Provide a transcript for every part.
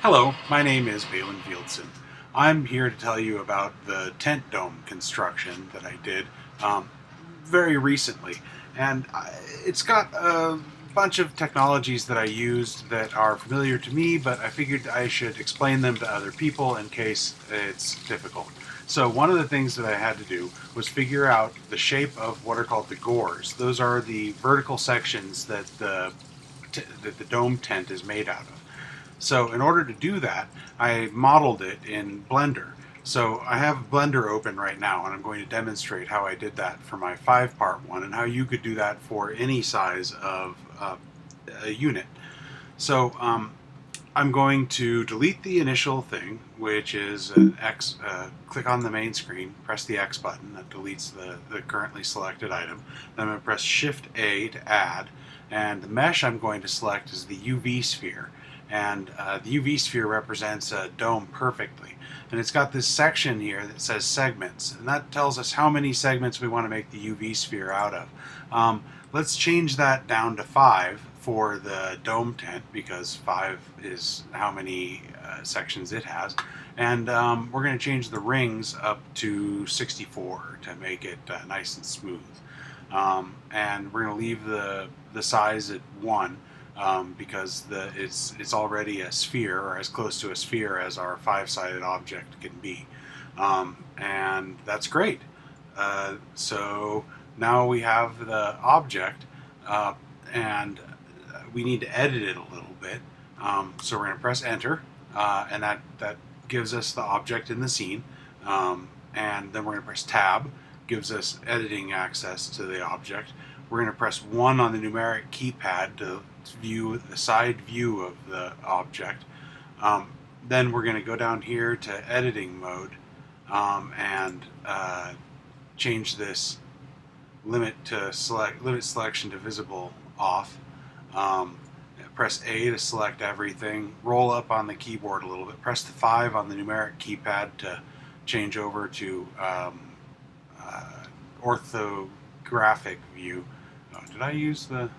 Hello, my name is Balin Fieldson. I'm here to tell you about the tent dome construction that I did um, very recently. And it's got a bunch of technologies that I used that are familiar to me, but I figured I should explain them to other people in case it's difficult. So one of the things that I had to do was figure out the shape of what are called the gores. Those are the vertical sections that the dome tent is made out of. So in order to do that, I modeled it in Blender. So I have Blender open right now, and I'm going to demonstrate how I did that for my 5-part one and how you could do that for any size of a unit. So I'm going to delete the initial thing, which is an X. Click on the main screen, press the X button. That deletes the currently selected item. Then I'm going to press Shift A to add, and the mesh I'm going to select is the UV sphere. And the UV sphere represents a dome perfectly. And it's got this section here that says segments, and that tells us how many segments we want to make the UV sphere out of. Let's change that down to 5 for the dome tent, because 5 is how many sections it has. And we're going to change the rings up to 64 to make it nice and smooth. And we're going to leave the size at 1. Because it's already a sphere, or as close to a sphere as our 5-sided object can be. And that's great. So now we have the object, and we need to edit it a little bit. So we're going to press enter, and that gives us the object in the scene. And then we're going to press tab, gives us editing access to the object. We're going to press 1 on the numeric keypad to view the side view of the object. Then we're going to go down here to editing mode, and change this limit selection to visible off. Press A to select everything. Roll up on the keyboard a little bit. Press the 5 on the numeric keypad to change over to orthographic view. Oh, did I use the...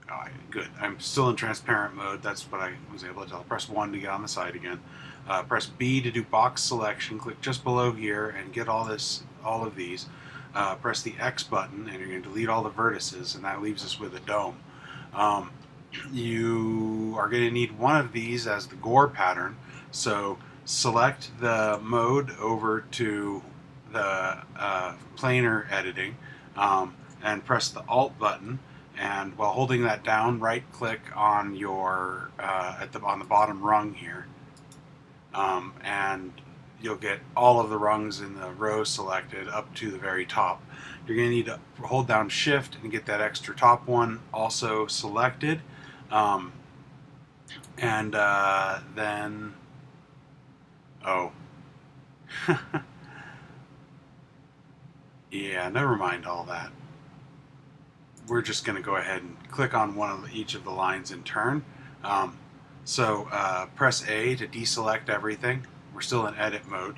Oh, good. I'm still in transparent mode. That's what I was able to tell. Press 1 to get on the side again. Press B to do box selection. Click just below here and get all of these. Press the X button, and you're going to delete all the vertices, and that leaves us with a dome. You are going to need one of these as the Gore pattern. So select the mode over to the planar editing, and press the Alt button. And while holding that down, right-click on your on the bottom rung here, and you'll get all of the rungs in the row selected up to the very top. You're going to need to hold down Shift and get that extra top one also selected, and then yeah, never mind all that. We're just going to go ahead and click on one of each of the lines in turn. Press A to deselect everything. We're still in edit mode.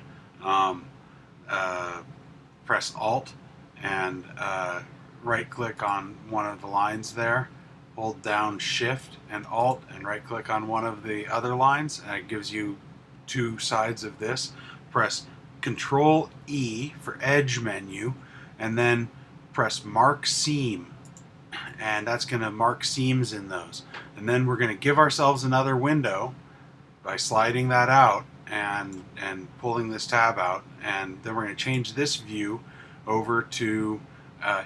Press Alt and right click on one of the lines there. Hold down Shift and Alt and right click on one of the other lines, and it gives you 2 sides of this. Press Control E for Edge menu, and then press Mark Seam, and that's going to mark seams in those. And then we're going to give ourselves another window by sliding that out and pulling this tab out, and then we're going to change this view over to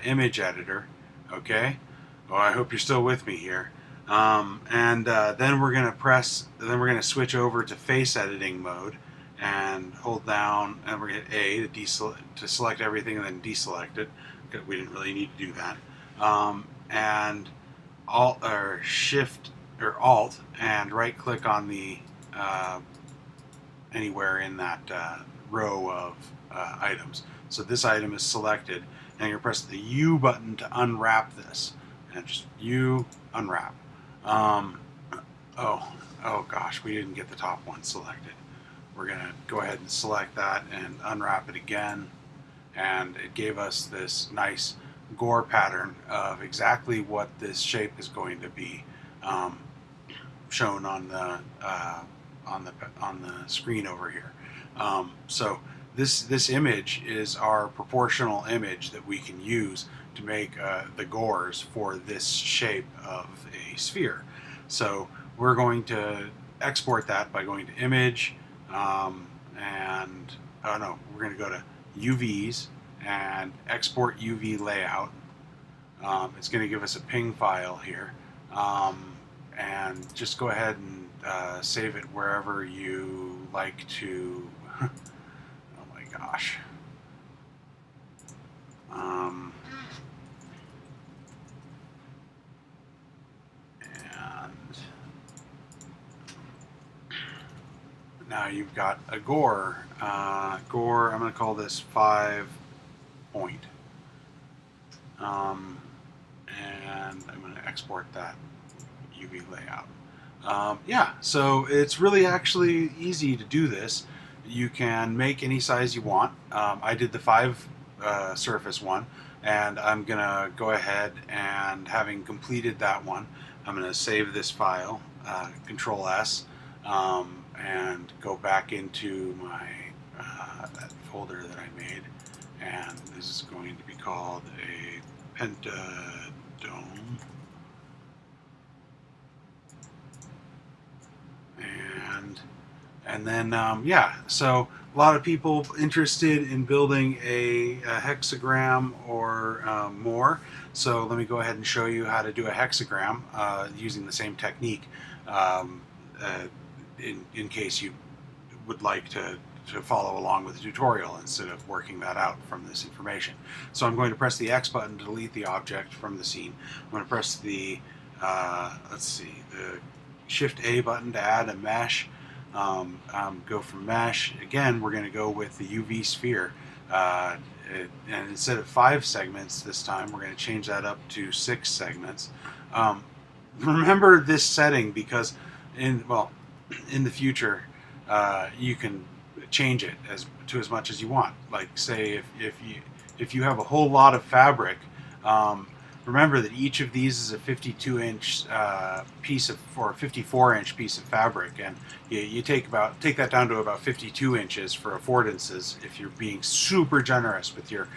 image editor. Okay, well, I hope you're still with me here. Then we're going to switch over to face editing mode and hold down, and we're going to hit A to select everything and then deselect it. We didn't really need to do that. And Alt or Shift or Alt and right click on the anywhere in that row of items. So this item is selected, and you're press the U button to unwrap this, and just U unwrap. Oh gosh, we didn't get the top one selected. We're gonna go ahead and select that and unwrap it again, and it gave us this nice Gore pattern of exactly what this shape is going to be. shown on the screen over here. So this image is our proportional image that we can use to make the gores for this shape of a sphere. So we're going to export that by going to Image, and oh no, we're going to go to UVs and Export UV Layout. It's going to give us a PNG file here, and just go ahead and save it wherever you like to. Oh my gosh. And now you've got a Gore. Gore, I'm going to call this 5 point. And I'm going to export that UV layout. Yeah, so it's really actually easy to do this. You can make any size you want. I did the 5 surface one, and I'm going to go ahead and, having completed that one, I'm going to save this file, Control S, and go back into my that folder that I made, and this is going to be called a Pentadome. And then yeah, so a lot of people interested in building a hexagram or more. So let me go ahead and show you how to do a hexagram using the same technique, in case you would like to follow along with the tutorial instead of working that out from this information. So I'm going to press the X button to delete the object from the scene. I'm going to press the let's see, the Shift A button to add a mesh. Go from mesh. Again, we're going to go with the UV sphere, and instead of 5 segments this time, we're going to change that up to 6 segments. Remember this setting, because in the future you can change it as much as you want. Like, say if you have a whole lot of fabric, remember that each of these is a 52-inch piece of, or a 54-inch piece of fabric, and you take that down to about 52 inches for affordances if you're being super generous with your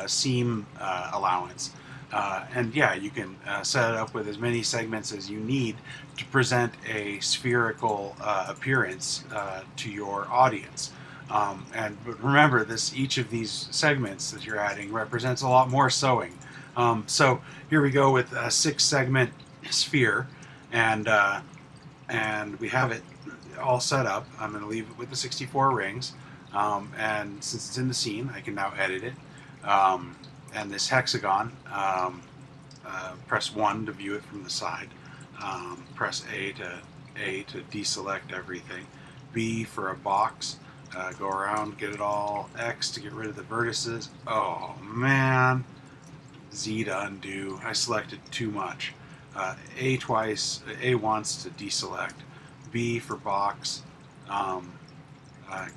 seam allowance. And yeah, you can set it up with as many segments as you need to present a spherical appearance to your audience. And remember, each of these segments that you're adding represents a lot more sewing. So here we go with a 6-segment sphere, and we have it all set up. I'm going to leave it with the 64 rings, and since it's in the scene, I can now edit it. And this hexagon, press 1 to view it from the side, press A to deselect everything, B for a box, go around, get it all, X to get rid of the vertices. Oh man. Z to undo. I selected too much. A twice. A once to deselect. B for box.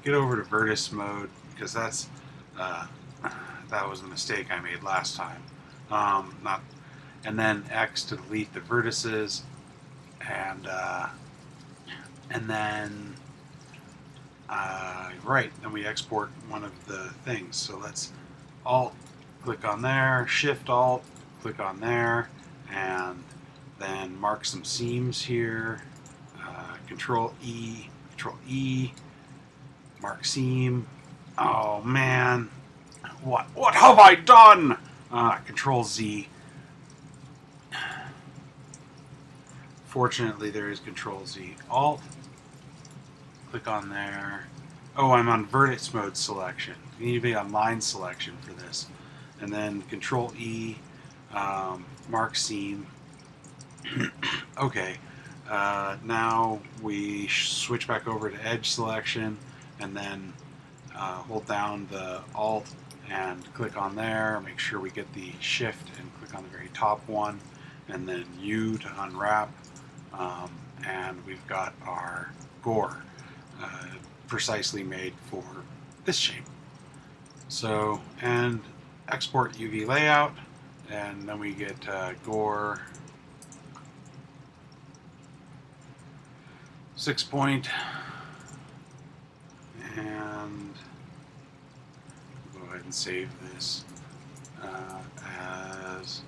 Get over to vertex mode, because that was a mistake I made last time. And then X to delete the vertices, and then right. Then we export one of the things. So let's Alt. Click on there, Shift Alt, click on there, and then mark some seams here. Control E, mark seam. Oh man, what have I done? Control Z. Fortunately, there is Control Z. Alt, click on there. Oh, I'm on vertex mode selection. You need to be on line selection for this. And then Control E, mark seam. Okay, now we switch back over to edge selection, and then hold down the Alt and click on there. Make sure we get the Shift and click on the very top one, and then U to unwrap, and we've got our Gore, precisely made for this shape. So, and export UV layout, and then we get Gore, 6 point, and go ahead and save this as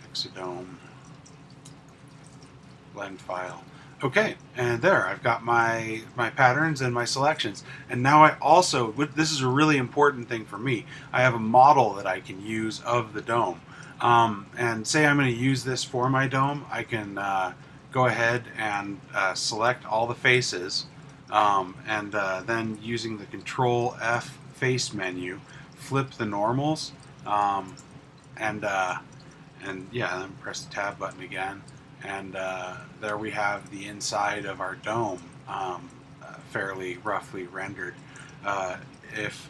Hexagram blend file. Okay, and there, I've got my patterns and my selections. And now I also, this is a really important thing for me, I have a model that I can use of the dome. And say I'm going to use this for my dome, I can go ahead and select all the faces, and then using the Control F face menu, flip the normals, and yeah, then press the tab button again, and there we have the inside of our dome, fairly roughly rendered. If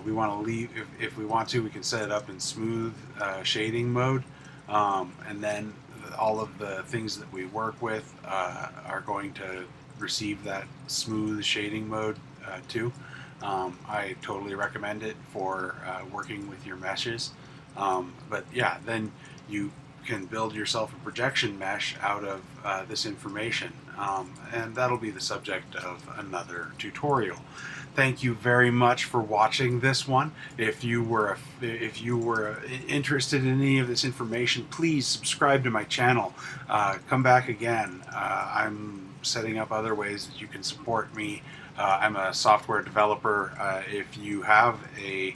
we want to leave, if we want to, we can set it up in smooth shading mode, and then all of the things that we work with are going to receive that smooth shading mode too. I totally recommend it for working with your meshes. But yeah, then you can build yourself a projection mesh out of this information, and that'll be the subject of another tutorial. Thank you very much for watching this one. If you were interested in any of this information, please subscribe to my channel. Come back again. I'm setting up other ways that you can support me. I'm a software developer. If you have a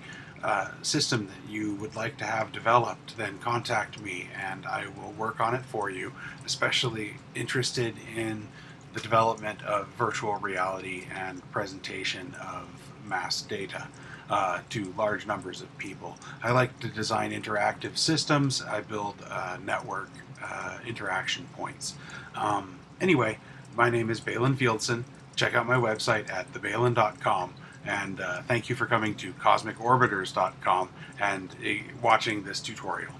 system that you would like to have developed, then contact me and I will work on it for you, especially interested in the development of virtual reality and presentation of mass data to large numbers of people. I like to design interactive systems. I build network interaction points. Anyway, my name is Balin Fieldson. Check out my website at thebalin.com. And thank you for coming to cosmicorbiters.com and watching this tutorial.